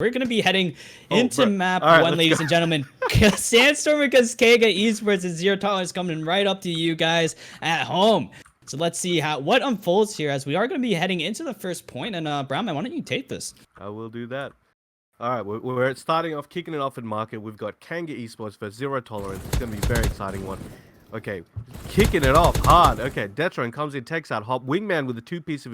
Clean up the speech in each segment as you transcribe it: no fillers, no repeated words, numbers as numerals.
We're going to be heading into map right, 1, ladies and gentlemen. Sandstorm against Kanga Esports and Zero Tolerance coming right up to you guys at home. So let's see what unfolds here, as we are going to be heading into the first point. And Brownman, why don't you take this? I will do that. All right, we're starting off, kicking it off in market. We've got Kanga Esports versus Zero Tolerance. It's going to be a very exciting one. Okay, kicking it off hard. Okay, Detron comes in, takes out Hop. Wingman with a two-piece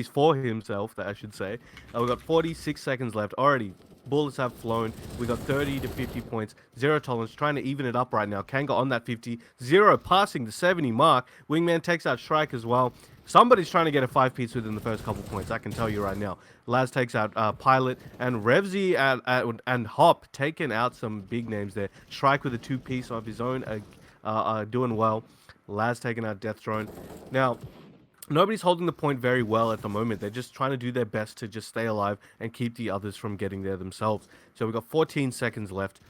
for himself, that I should say. We've got 46 seconds left already. Bullets have flown. We got 30 to 50 points. Zero Tolerance trying to even it up right now. Kanga on that 50. Zero passing the 70 mark. Wingman takes out Shrike as well. Somebody's trying to get a 5-piece within the first couple points, I can tell you right now. Laz takes out Pilot, and Revzy and Hop taking out some big names there. Shrike with a 2-piece of his own, doing well. Laz taking out Death Drone. Now, nobody's holding the point very well at the moment. They're just trying to do their best to just stay alive and keep the others from getting there themselves. So we've got 14 seconds left.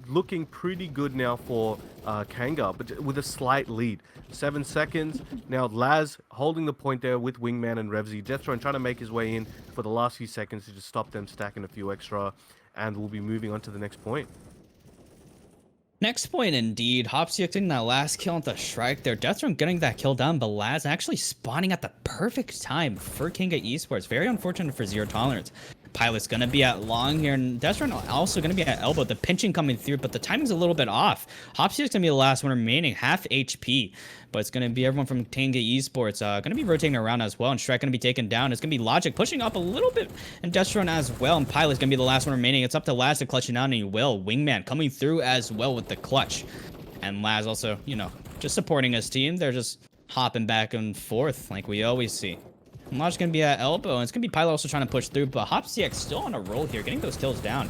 Looking pretty good now for Kanga, but with a slight lead. 7 seconds. Now Laz holding the point there with Wingman and Revzy. Deaththrone trying to make his way in for the last few seconds to just stop them stacking a few extra. And we'll be moving on to the next point. Next point, indeed. Hop's getting that last kill on the Shrike there. Deaththrone getting that kill down, but Laz actually spawning at the perfect time for Kanga Esports. Very unfortunate for Zero Tolerance. Pilot's going to be at long here, and Deaththrone also going to be at elbow. The pinching coming through, but the timing's a little bit off. Hopsy's going to be the last one remaining, half HP. But it's going to be everyone from Kanga Esports going to be rotating around as well, and Shrek going to be taken down. It's going to be Logic pushing up a little bit, and Deaththrone as well, and Pilot's going to be the last one remaining. It's up to Laz to clutch it out, and he will. Wingman coming through as well with the clutch. And Laz also, you know, just supporting his team. They're just hopping back and forth like we always see. Logic's going to be at elbow, and it's going to be Pilot also trying to push through, but HopCX still on a roll here, getting those kills down.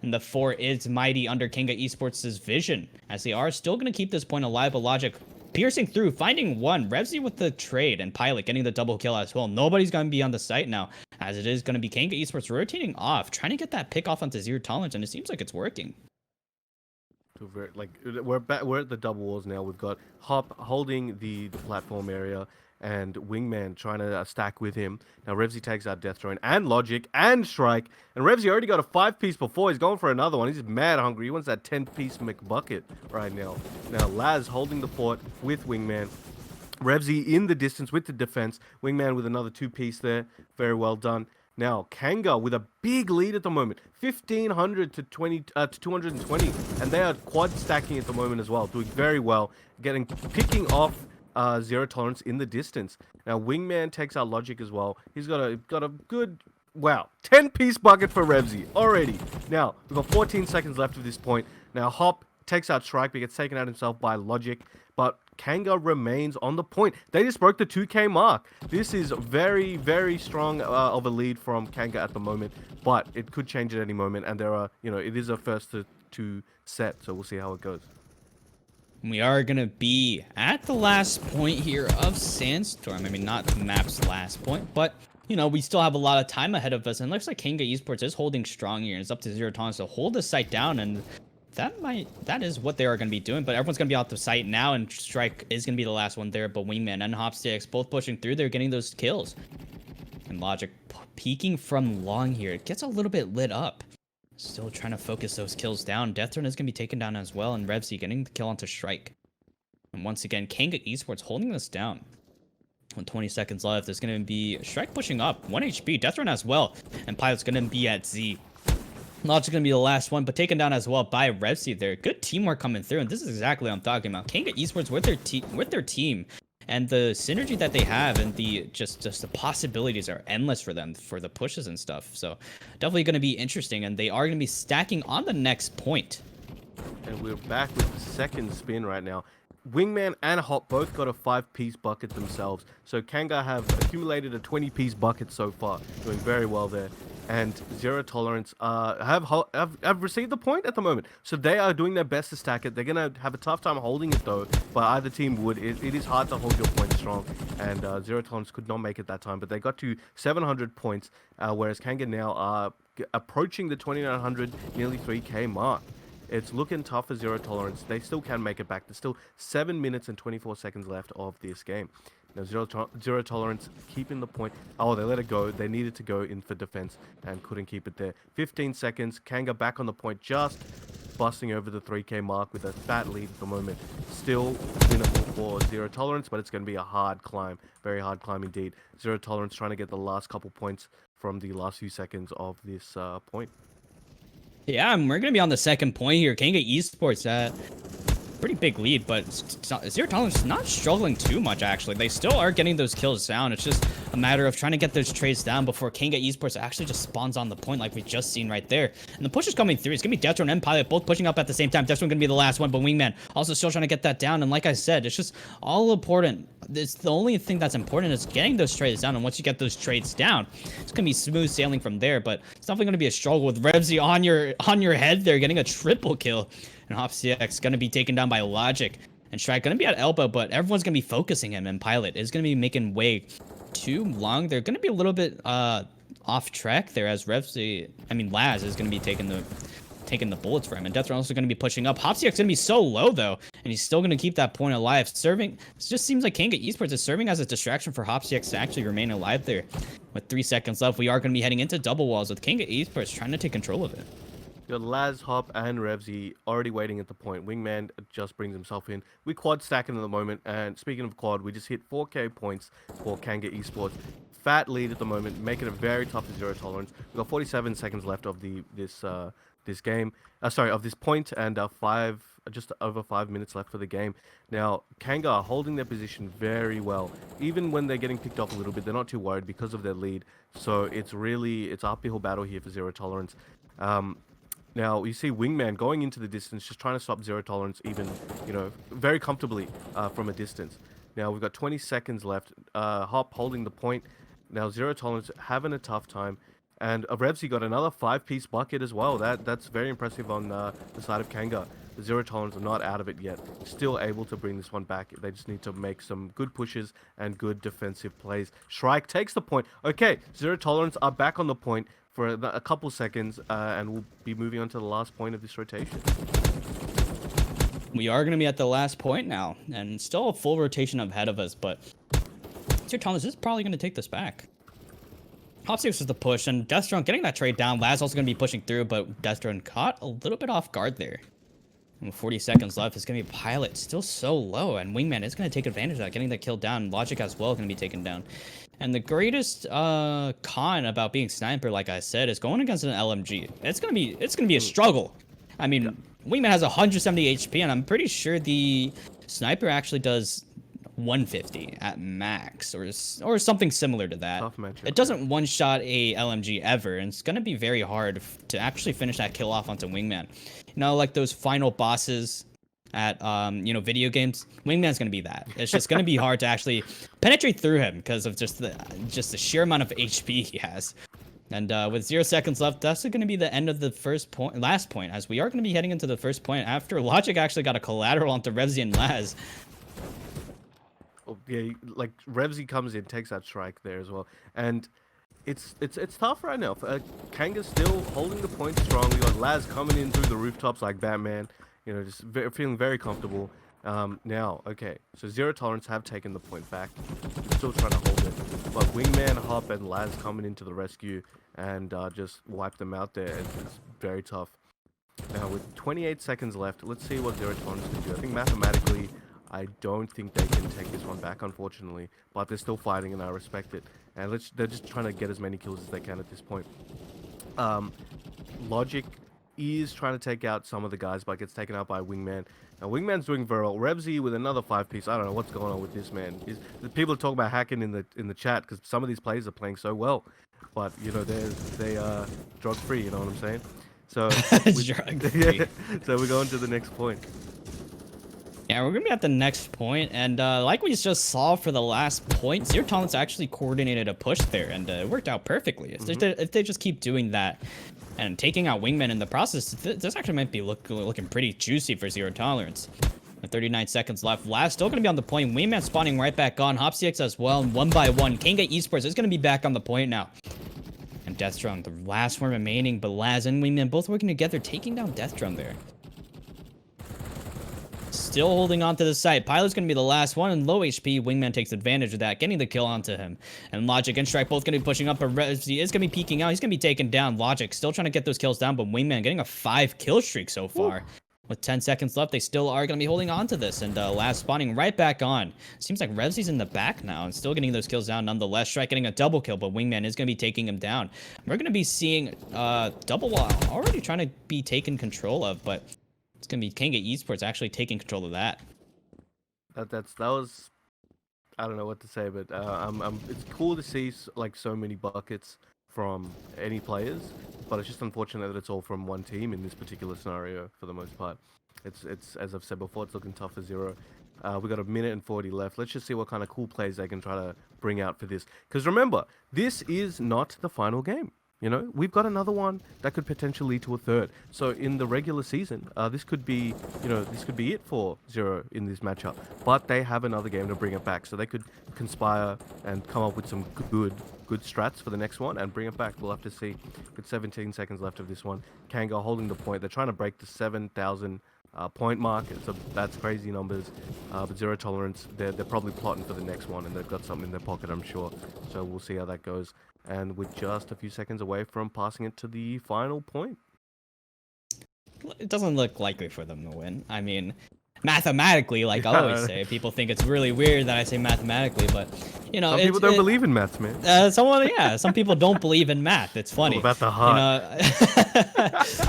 And the 4 is mighty under Kanga Esports' vision, as they are still going to keep this point alive, but Logic piercing through, finding one. Revzy with the trade, and Pilot getting the double kill as well. Nobody's going to be on the site now, as it is going to be Kanga Esports rotating off, trying to get that pick off onto Zero Tolerance, and it seems like it's working. Like, we're at the double walls now. We've got Hop holding the platform area, and Wingman trying to stack with him. Now Revzy takes out Deaththrone and Logic and Shrike. And Revzy already got a 5-piece before. He's going for another one. He's mad hungry. He wants that 10-piece McBucket right now. Now Laz holding the fort with Wingman. Revzy in the distance with the defense. Wingman with another 2-piece there. Very well done. Now Kanga with a big lead at the moment. 1,500 to 220. And they are quad stacking at the moment as well. Doing very well. Picking off Zero Tolerance in the distance. Now Wingman takes out Logic as well. He's got a good, wow, 10-piece bucket for Revzy already. Now we've got 14 seconds left at this point. Now Hop takes out Shrike, but gets taken out himself by Logic. But Kanga remains on the point. They just broke the 2K mark. This is very, very strong of a lead from Kanga at the moment, but it could change at any moment. And there are, you know, it is a first to set, so we'll see how it goes. We are going to be at the last point here of Sandstorm. I mean, not the map's last point, but, you know, we still have a lot of time ahead of us. And it looks like Kanga Esports is holding strong here. It's up to Zero Tolerance to hold the site down, and that is what they are going to be doing. But everyone's going to be off the site now, and Strike is going to be the last one there. But Wingman and HopCX both pushing through. They're getting those kills. And Logic peeking from long here. It gets a little bit lit up. Still trying to focus those kills down. Deaththrone is going to be taken down as well, and Revzy getting the kill onto Shrike. And once again, Kanga Esports holding this down. With 20 seconds left, there's going to be Shrike pushing up. 1 HP, Deaththrone as well. And Pilot's going to be at Z. Logic's going to be the last one, but taken down as well by Revzy there. Good teamwork coming through, and this is exactly what I'm talking about. Kanga Esports with their team. And the synergy that they have, and the just the possibilities are endless for them for the pushes and stuff. So definitely going to be interesting, and they are going to be stacking on the next point. And we're back with the second spin right now. Wingman and Hop both got a 5-piece bucket themselves. So Kanga have accumulated a 20-piece bucket so far, doing very well there. And Zero Tolerance have received the point at the moment. So they are doing their best to stack it. They're going to have a tough time holding it though, but either team would. It is hard to hold your point strong, and Zero Tolerance could not make it that time, but they got to 700 points, whereas Kanga now are approaching the 2,900, nearly 3K mark. It's looking tough for Zero Tolerance. They still can make it back. There's still 7 minutes and 24 seconds left of this game. Now zero tolerance, keeping the point. Oh, they let it go. They needed to go in for defense and couldn't keep it there. 15 seconds. Kanga back on the point, just busting over the 3K mark with a fat lead at the moment. Still winnable for zero tolerance, but it's going to be a hard climb. Very hard climb indeed. Zero tolerance trying to get the last couple points from the last few seconds of this point. Yeah, and we're going to be on the second point here. Kanga Esports at pretty big lead, but Zero Tolerance is not struggling too much, actually. They still are getting those kills down. It's just a matter of trying to get those trades down before Kanga Esports actually just spawns on the point like we just seen right there. And the push is coming through. It's going to be Death and Pilot both pushing up at the same time. Death going to be the last one, but Wingman also still trying to get that down. And like I said, it's just all important. It's the only thing that's important is getting those trades down. And once you get those trades down, it's going to be smooth sailing from there. But it's definitely going to be a struggle with Revsy on your head there, getting a triple kill. And HopCX going to be taken down by Logic. And Shrike going to be at elbow, but everyone's going to be focusing him. And Pilot is going to be making way too long. They're going to be a little bit off track there as Laz is going to be taking the bullets for him. And Deathrun also going to be pushing up. HopCX going to be so low, though. And he's still going to keep that point alive. It just seems like Kanga Esports is serving as a distraction for HopCX to actually remain alive there. With 3 seconds left, we are going to be heading into double walls with Kanga Esports trying to take control of it. Got Laz, Hop, and Revsy already waiting at the point. Wingman just brings himself in. We quad stacking at the moment, and speaking of quad, we just hit 4K points for Kanga Esports. Fat lead at the moment, making it very tough for zero tolerance. We've got 47 seconds left of this game. Of this point, and just over 5 minutes left for the game. Now, Kanga are holding their position very well. Even when they're getting picked off a little bit, they're not too worried because of their lead. So it's uphill battle here for zero tolerance. Now, you see Wingman going into the distance, just trying to stop zero tolerance even, very comfortably from a distance. Now, we've got 20 seconds left. Hop holding the point. Now, zero tolerance having a tough time. And Revsy got another 5-piece bucket as well. That's very impressive on the side of Kanga. The zero tolerance are not out of it yet. Still able to bring this one back. They just need to make some good pushes and good defensive plays. Shrike takes the point. Okay, zero tolerance are back on the point for a couple seconds, and we'll be moving on to the last point of this rotation. We are going to be at the last point now, and still a full rotation ahead of us, but Zero Tolerance is probably going to take this back. HopCX is the push, and Deathrun getting that trade down. Laz also going to be pushing through, but Deathrun caught a little bit off guard there. And 40 seconds left. It's going to be Pilot still so low, and Wingman is going to take advantage of that, getting that kill down. Logic as well going to be taken down. And the greatest con about being sniper, like I said, is going against an LMG. It's gonna be a struggle. I mean, Wingman has 170 HP, and I'm pretty sure the sniper actually does 150 at max, or something similar to that. Tough matchup, it doesn't one-shot a LMG ever, and it's gonna be very hard to actually finish that kill off onto Wingman. Like those final bosses at video games, Wingman's gonna be that. It's just gonna be hard to actually penetrate through him because of just the sheer amount of HP he has. And with 0 seconds left, that's gonna be the end of the last point, as we are gonna be heading into the first point after Logic actually got a collateral onto Revsy and Laz. Oh, yeah, like Revsy comes in, takes that strike there as well, and it's tough right now. Kanga's still holding the point strong. We got Laz coming in through the rooftops like Batman. Just feeling very comfortable. Now, okay, so zero tolerance have taken the point back. Still trying to hold it. But Wingman, Hop, and Laz coming into the rescue and just wipe them out there. It's very tough. Now, with 28 seconds left, let's see what zero tolerance can do. I think mathematically, I don't think they can take this one back, unfortunately. But they're still fighting, and I respect it. And they're just trying to get as many kills as they can at this point. Logic is trying to take out some of the guys, but gets taken out by Wingman. Now, Wingman's doing very well. Revsy with another 5-piece. I don't know what's going on with this man. People are talking about hacking in the chat because some of these players are playing so well, but they are drug free. You know what I'm saying? So Drug-free. So we're going to the next point. Yeah, we're gonna be at the next point, and like we just saw for the last point, Zero Tolerance actually coordinated a push there, and it worked out perfectly. If they just keep doing that and taking out Wingman in the process, this actually might be looking pretty juicy for Zero Tolerance. With 39 seconds left, Laz still gonna be on the point. Wingman spawning right back on. HopCX as well, and 1 by 1. Kanga Esports is gonna be back on the point now. And Deathdrum, the last one remaining, but Laz and Wingman both working together, taking down Deathdrum there. still holding on to the site. Pilot's going to be the last one, and low HP. Wingman takes advantage of that, getting the kill onto him. And Logic and Strike both going to be pushing up, but Revsy is going to be peeking out. He's going to be taken down. Logic still trying to get those kills down, but Wingman getting a 5-kill streak so far. Ooh. With 10 seconds left, they still are going to be holding on to this, and Laz spawning right back on. Seems like Revsy's in the back now and still getting those kills down nonetheless. Strike getting a double kill, but Wingman is going to be taking him down. We're going to be seeing double wall already trying to be taken control of, but it's going to be Kanga Esports actually taking control of that. That was, I don't know what to say, but it's cool to see like so many buckets from any players, but it's just unfortunate that it's all from one team in this particular scenario for the most part. It's as I've said before, it's looking tough for Zero. We got a minute and 40 left. Let's just see what kind of cool plays they can try to bring out for this. Because remember, this is not the final game. You know, we've got another one that could potentially lead to a third. So in the regular season, this could be, this could be it for Zero in this matchup. But they have another game to bring it back, so they could conspire and come up with some good strats for the next one and bring it back. We'll have to see. With 17 seconds left of this one, Kanga holding the point. They're trying to break the 7,000 point mark. That's crazy numbers. But Zero Tolerance, they're probably plotting for the next one, and they've got something in their pocket, I'm sure. So we'll see how that goes. And we're just a few seconds away from passing it to the final point. It doesn't look likely for them to win. I mean, mathematically, like I always say, people think it's really weird that I say mathematically, but, some people don't believe in maths, man. Some people don't believe in math. It's funny. All about the heart.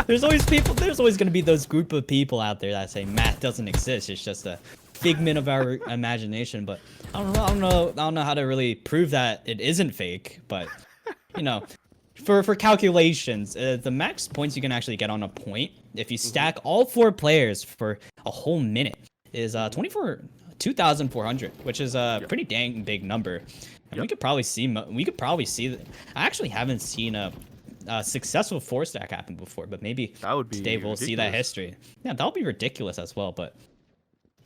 There's always going to be those group of people out there that say math doesn't exist. It's just a figment of our imagination, but I don't know how to really prove that it isn't fake, but for calculations, the max points you can actually get on a point if you stack all 4 players for a whole minute is 2,400, which is a pretty dang big number. And we could probably see that. I actually haven't seen a successful 4-stack happen before, but maybe that would be today we'll ridiculous. see that history. Yeah, that would be ridiculous as well, but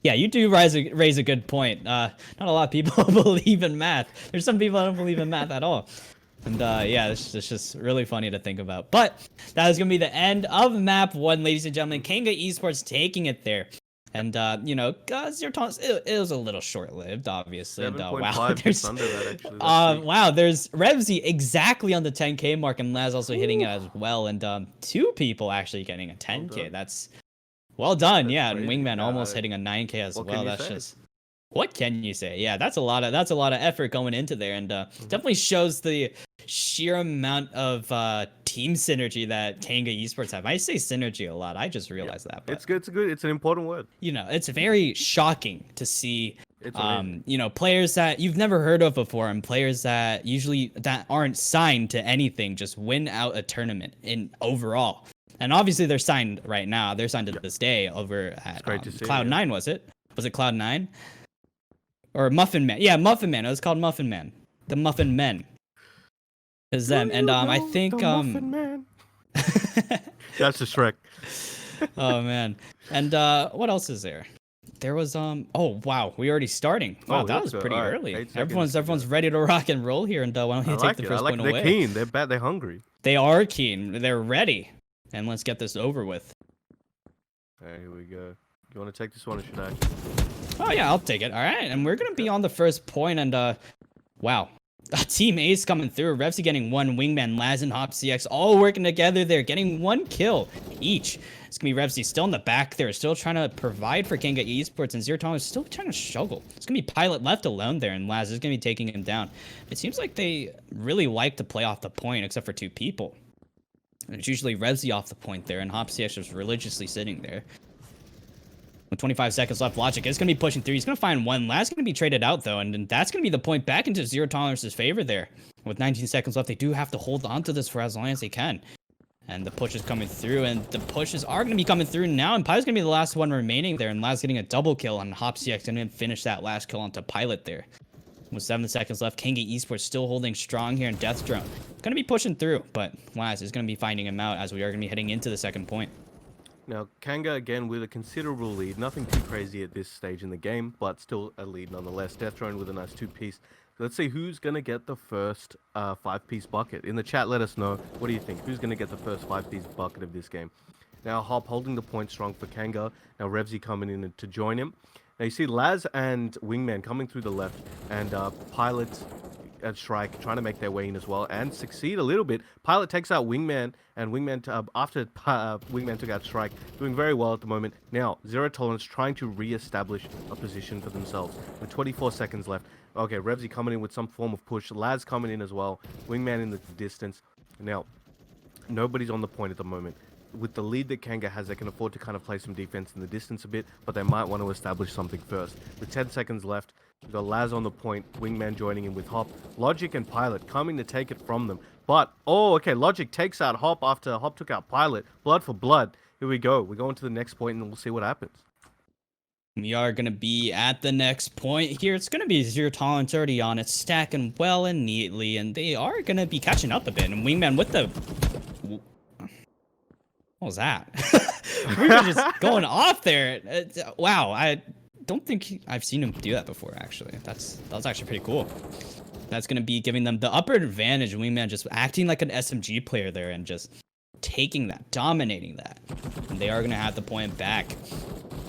yeah, you do raise a good point. Not a lot of people believe in math. There's some people that don't believe in math at all. And yeah, it's just really funny to think about. But that is going to be the end of map 1, ladies and gentlemen. Kanga Esports taking it there. And, Zero Tolerance, it was a little short-lived, obviously. And, wow, there's, under that, actually. wow, there's Revsy exactly on the 10K mark, and Laz also hitting it as well. And 2 people actually getting a 10K. That's well done, yeah. And Wingman almost hitting a 9K as well. That's just, what can you say? Yeah, that's a lot of effort going into there, and definitely shows the sheer amount of team synergy that Kanga Esports have. I say synergy a lot. I just realized that. But, it's good. It's an important word. It's very shocking to see players that you've never heard of before, and players that aren't signed to anything just win out a tournament in overall. And obviously they're signed right now. They're signed to this day over at Cloud9, was it? Was it Cloud9? Or Muffin Man? Yeah, Muffin Man. It was called Muffin Man. The Muffin Men is them. And I think Muffin Man. That's a Shrek. Oh man. And what else is there? There was oh wow, we already starting. Wow, that was pretty early. Everyone's ready to rock and roll here, and why don't you take the first point away? They're keen. They're bad. They're hungry. They are keen. They're ready. And let's get this over with. Hey, here we go. You want to take this one or should I? Oh yeah, I'll take it. All right, and we're gonna be on the first point, and wow, Team Ace coming through. Revsy getting 1, Wingman, Laz, and Hop CX all working together there, getting 1 kill each. It's gonna be Revsy still in the back there, still trying to provide for Kanga Esports, and Zero Tolerance still trying to struggle. It's gonna be Pilot left alone there, and Laz is gonna be taking him down. It seems like they really like to play off the point, except for 2 people. And it's usually Revsy off the point there, and Hop CX is religiously sitting there. With 25 seconds left, Logic is going to be pushing through. He's going to find 1. Last going to be traded out, though, and that's going to be the point back into Zero Tolerance's favor there. With 19 seconds left, they do have to hold on to this for as long as they can. And the push is coming through, and the pushes are going to be coming through now, and Pie's going to be the last one remaining there, and Laz getting a double kill on Hop CX, and then finish that last kill onto Pilot there. With 7 seconds left, Kanga Esports still holding strong here in Death Drone. Going to be pushing through, but Laz is going to be finding him out as we are going to be heading into the second point. Now, Kanga, again, with a considerable lead. Nothing too crazy at this stage in the game, but still a lead nonetheless. Death Drone with a nice 2-piece. Let's see who's going to get the first 5-piece bucket. In the chat, let us know. What do you think? Who's going to get the first 5-piece bucket of this game? Now Hop holding the point strong for Kanga. Now Revsy coming in to join him. Now you see Laz and Wingman coming through the left, and Pilot and Shrike trying to make their way in as well and succeed a little bit. Pilot takes out Wingman, and Wingman after Wingman took out Shrike, doing very well at the moment. Now Zero Tolerance trying to re-establish a position for themselves with 24 seconds left. Okay, Revsy coming in with some form of push. Laz coming in as well. Wingman in the distance. Now nobody's on the point at the moment. With the lead that Kanga has, they can afford to kind of play some defense in the distance a bit, but they might want to establish something first. With 10 seconds left, we've got Laz on the point, Wingman joining in with Hop, Logic and Pilot coming to take it from them. But, oh, okay, Logic takes out Hop after Hop took out Pilot. Blood for blood. Here we go. We're going to the next point, and we'll see what happens. We are going to be at the next point here. It's going to be Zero Tolerance already on it, stacking well and neatly, and they are going to be catching up a bit. And Wingman with the... What was that? We were just going off there. Wow, I don't think I've seen him do that before, actually. That was actually pretty cool. That's going to be giving them the upper advantage. Wingman just acting like an SMG player there and just taking that, dominating that. And they are going to have the point back.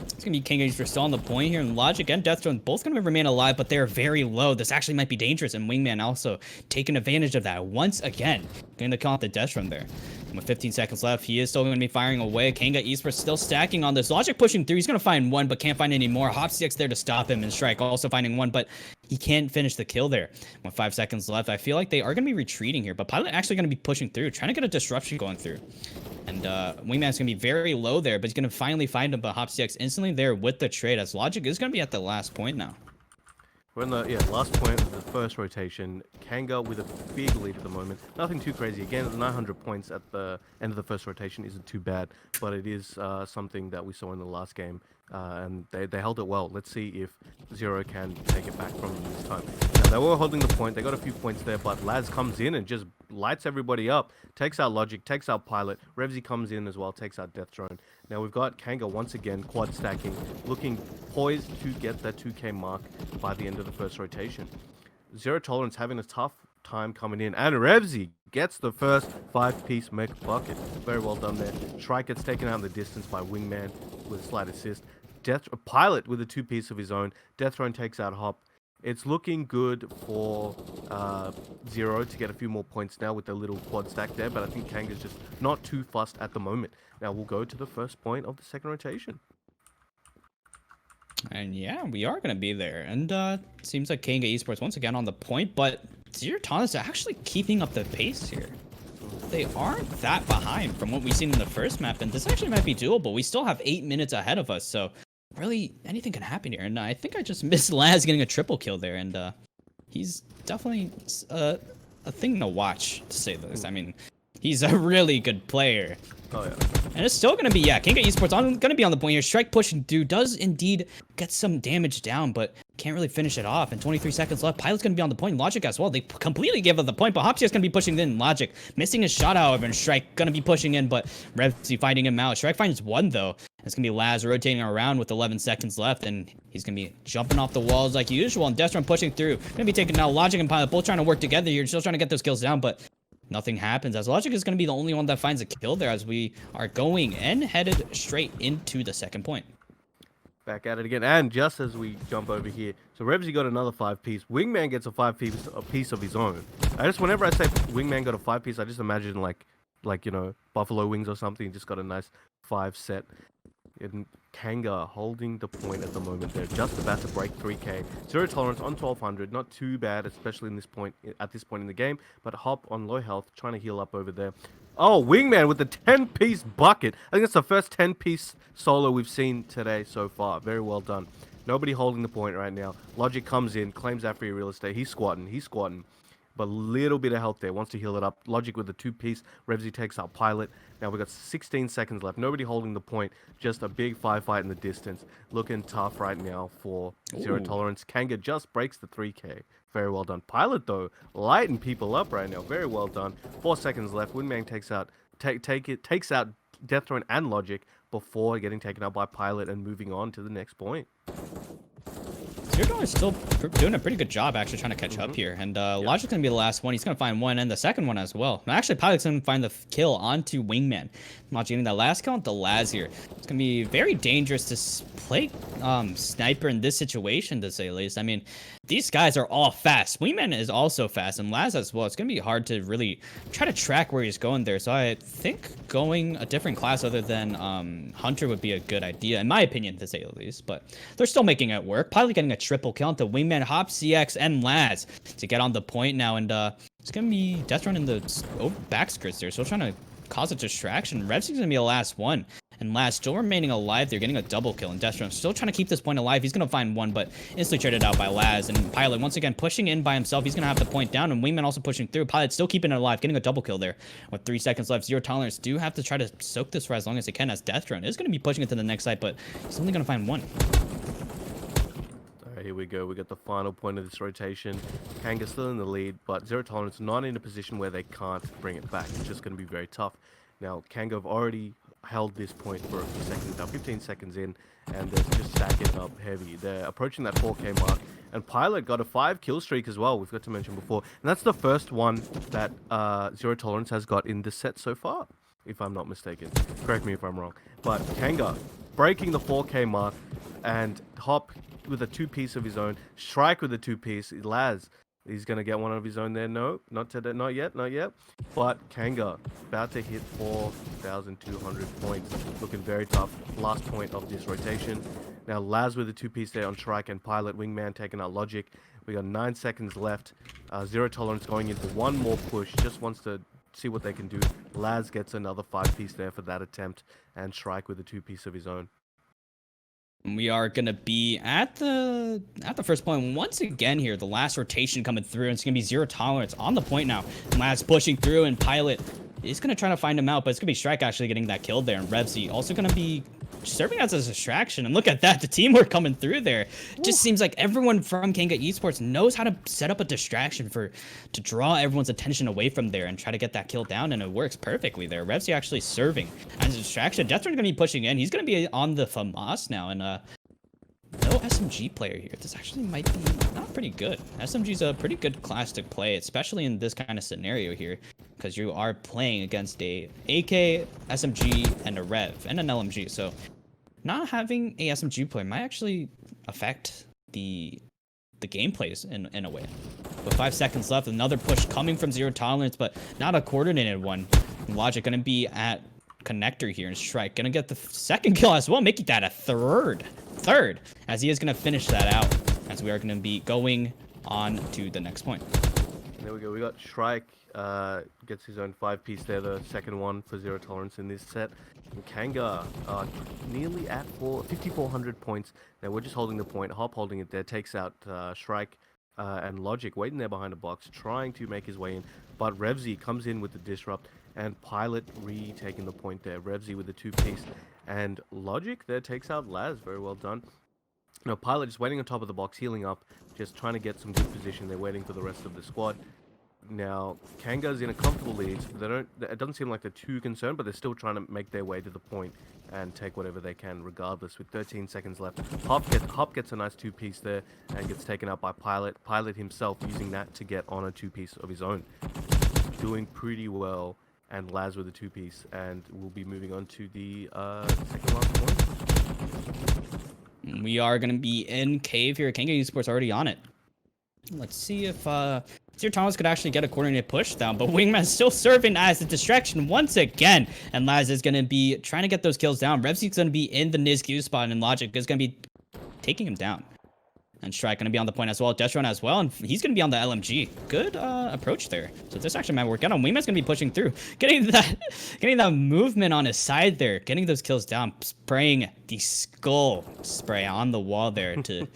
It's going to be Kanga Esports still on the point here, and Logic and Deathstone both going to remain alive, but they're very low. This actually might be dangerous, and Wingman also taking advantage of that once again, getting the kill off the Deathstone there. And with 15 seconds left, he is still going to be firing away. Kanga Esports still stacking on this. Logic pushing through. He's going to find one, but can't find any more. Hopsyx there to stop him, and Shrike also finding one, but he can't finish the kill there. With 5 seconds left, I feel like they are going to be retreating here, but Pilot actually going to be pushing through, trying to get a disruption going through. And Wingman's going to be very low there, but he's going to finally find him, but Hopsyx instantly there with the trade, as Logic is going to be at the last point now. We're in the last point of the first rotation. Kanga with a big lead at the moment. Nothing too crazy. Again, 900 points at the end of the first rotation isn't too bad, but it is something that we saw in the last game, and they held it well. Let's see if Zero can take it back from them this time. Now, they were holding the point. They got a few points there, but Laz comes in and just lights everybody up. Takes out Logic, takes out Pilot. Revsy comes in as well, takes out Death Drone. Now we've got Kanga once again quad stacking, looking poised to get that 2k mark by the end of the first rotation. Zero Tolerance having a tough time coming in, and Revsy gets the first 5-piece mech bucket. Very well done there. Shrike gets taken out in the distance by Wingman with a slight assist. Pilot with a 2-piece of his own. Death Throne takes out Hop. It's looking good for Zero to get a few more points now with the little quad stack there, but I think Kanga's just not too fussed at the moment. Now we'll go to the first point of the second rotation. And yeah, we are going to be there. And seems like Kanga Esports once again on the point, but Zero Tolerance are actually keeping up the pace here. They aren't that behind from what we've seen in the first map, and this actually might be doable. We still have 8 minutes ahead of us, so really anything can happen here. And I think I just missed Laz getting a triple kill there, and he's definitely a thing to watch, to say the least. I mean, he's a really good player. Oh yeah. And it's still gonna be, yeah, Kanga Esports gonna be on the point here. Shrike pushing through does indeed get some damage down, but can't really finish it off. And 23 seconds left. Pilot's gonna be on the point. Logic as well. They completely give up the point, but Hopsy's gonna be pushing in. Logic missing his shot, however, and Shrike gonna be pushing in, but Revsy fighting him out. Shrike finds one though. It's gonna be Laz rotating around with 11 seconds left, and he's gonna be jumping off the walls like usual. And Deathstone pushing through. Gonna be taking now. Logic and Pilot both trying to work together here, still trying to get those kills down, but nothing happens, as Logic is going to be the only one that finds a kill there, as we are going and headed straight into the second point. Back at it again, and just as we jump over here, so Revsy got another 5-piece. Wingman gets a 5-piece of his own. Whenever I say Wingman got a 5-piece, I just imagine like you know, buffalo wings or something. Just got a nice 5 set. And Kanga holding the point at the moment. They're just about to break 3k. Zero Tolerance on 1200, not too bad, especially at this point in the game. But Hop on low health, trying to heal up over there. Oh, Wingman with the 10-piece bucket. I think it's the first 10-piece solo we've seen today so far. Very well done. Nobody holding the point right now. Logic comes in, claims that free real estate. He's squatting. But a little bit of health there, wants to heal it up. Logic with the 2-piece. Revsy takes out Pilot. Now we've got 16 seconds left. Nobody holding the point. Just a big fight in the distance. Looking tough right now for Zero Tolerance. Kanga just breaks the 3k. Very well done. Pilot, though, lighting people up right now. Very well done. 4 seconds left. Wingman takes out Death Throne and Logic before getting taken out by Pilot and moving on to the next point. Zero is still doing a pretty good job actually trying to catch up here. And Logic's going to be the last one. He's going to find one and the second one as well. And actually, Pilot's going to find the kill onto Wingman. Logic getting that last kill onto Laz here. It's going to be very dangerous to play Sniper in this situation, to say the least. I mean, these guys are all fast. Wingman is also fast, and Laz as well. It's going to be hard to really try to track where he's going there. So I think going a different class other than Hunter would be a good idea, in my opinion, to say the least. But they're still making it work. Pilot getting a triple kill onto Wingman, Hop, CX, and Laz to get on the point now. And it's going to be Death Run in the back skirts there. Still trying to cause a distraction. Revsy's going to be the last one. And Laz still remaining alive. They're getting a double kill. And Death Run still trying to keep this point alive. He's going to find one, but instantly traded out by Laz. And Pilot once again pushing in by himself. He's going to have the point down. And Wingman also pushing through. Pilot still keeping it alive, getting a double kill there. With 3 seconds left, Zero Tolerance do have to try to soak this for as long as they can, as Death Run is going to be pushing it to the next side, but he's only going to find one. Here we go. We got the final point of this rotation. Kanga still in the lead, but Zero Tolerance not in a position where they can't bring it back. It's just going to be very tough. Now, Kanga have already held this point for a few seconds now, 15 seconds in, and they're just stacking up heavy. They're approaching that 4K mark, and Pilot got a 5 kill streak as well, we've got to mention before. And that's the first one that Zero Tolerance has got in this set so far, if I'm not mistaken. Correct me if I'm wrong. But Kanga breaking the 4K mark, and Hop with a 2-piece of his own, Strike with a 2-piece, Laz, he's going to get one of his own there. No, not yet. But Kanga about to hit 4,200 points. Looking very tough. Last point of this rotation. Now Laz with a 2-piece there on Strike, and Pilot Wingman taking out Logic. We got 9 seconds left. Zero Tolerance going into one more push. Just wants to see what they can do. Laz gets another 5-piece there for that attempt, and Strike with a 2-piece of his own. We are going to be at the first point once again here. The last rotation coming through, and it's going to be Zero Tolerance on the point now. Laz pushing through, and Pilot is going to try to find him out, but it's going to be Strike actually getting that kill there. And Revsy also going to be serving as a distraction. And look at that, the teamwork coming through there. It just seems like everyone from Kanga Esports knows how to set up a distraction to draw everyone's attention away from there and try to get that kill down, and it works perfectly there. Revsy actually serving as a distraction. Deathrun's going to be pushing in. He's going to be on the FAMAS now, and no SMG player here. This actually might be not pretty good. SMG's a pretty good class to play, especially in this kind of scenario here, because you are playing against a AK, SMG, and a Rev, and an LMG. So not having a SMG player might actually affect the gameplays in a way. With 5 seconds left, another push coming from Zero Tolerance, but not a coordinated one. Logic gonna be at connector here, and Strike gonna get the second kill as well, making that a third, as he is gonna finish that out, as we are gonna be going on to the next point. There we go. We got Strike gets his own 5-piece there, the second one for Zero Tolerance in this set. And Kanga nearly at 5,400 points. Now we're just holding the point. Hop holding it there, takes out Strike and Logic waiting there behind a box, trying to make his way in. But Revsy comes in with the disrupt, and Pilot retaking the point there. Revsy with the 2-piece, and Logic there takes out Laz. Very well done. Now Pilot just waiting on top of the box, healing up, just trying to get some good position. They're waiting for the rest of the squad. Now Kanga's in a comfortable lead. It doesn't seem like they're too concerned, but they're still trying to make their way to the point and take whatever they can regardless. With 13 seconds left, Hop gets a nice 2-piece there and gets taken out by Pilot. Pilot himself using that to get on a 2-piece of his own. Doing pretty well, and Laz with a 2-piece, and we'll be moving on to the second last point. We are going to be in cave here. Kanga Esports already on it. Let's see if Zero Tolerance could actually get a coordinated push down, but Wingman's still serving as a distraction once again, and Laz is going to be trying to get those kills down. Revsy's going to be in the NISQ spot, and Logic is going to be taking him down. And Strike going to be on the point as well, Death Run as well, and he's going to be on the LMG. Good approach there. So this actually might work out. Wingman's going to be pushing through, getting that movement on his side there, getting those kills down, spraying the skull spray on the wall there to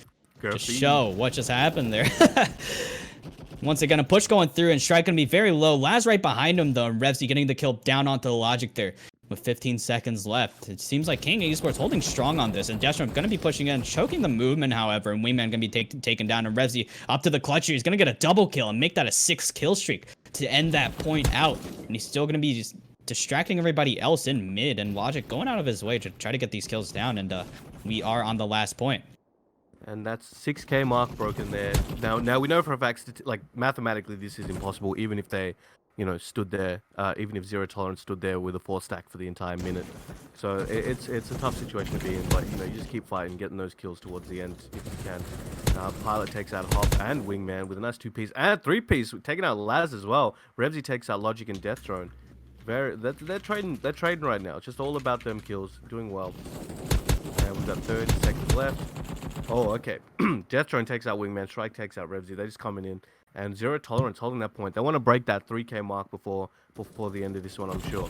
show what just happened there. Once again, a push going through, and Strike going to be very low. Laz right behind him, though, and Revsy getting the kill down onto the Logic there. With 15 seconds left, it seems like Kanga Esports holding strong on this, and Deathstrike going to be pushing in, choking the movement, however, and Wingman going to be taken down, and Revsy up to the clutch here. He's going to get a double kill and make that a 6-kill streak to end that point out, and he's still going to be just distracting everybody else in mid, and Logic going out of his way to try to get these kills down, and we are on the last point. And that's 6K mark broken there. Now we know for a fact, like mathematically, this is impossible. Even if they, stood there, even if Zero Tolerance stood there with a 4-stack for the entire minute. So it's a tough situation to be in. But you just keep fighting, getting those kills towards the end if you can. Pilot takes out Hop and Wingman with a nice 2-piece and 3-piece, taking out Laz as well. Rebsy takes out Logic and Death Throne. They're trading right now. It's just all about them kills, doing well. And we've got 30 seconds left. Oh, okay. Death Throne takes out Wingman. Strike takes out Rebsy. They're just coming in. And Zero Tolerance holding that point. They want to break that 3K mark before the end of this one, I'm sure.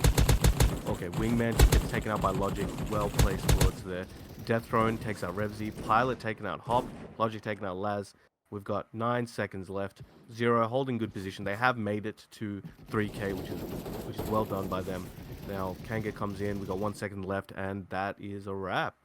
Okay, Wingman just gets taken out by Logic. Well placed bullets there. Death Throne takes out Rebsy. Pilot taking out Hop. Logic taking out Laz. We've got 9 seconds left. Zero holding good position. They have made it to 3K, which is well done by them. Now Kanga comes in. We've got 1 second left, and that is a wrap.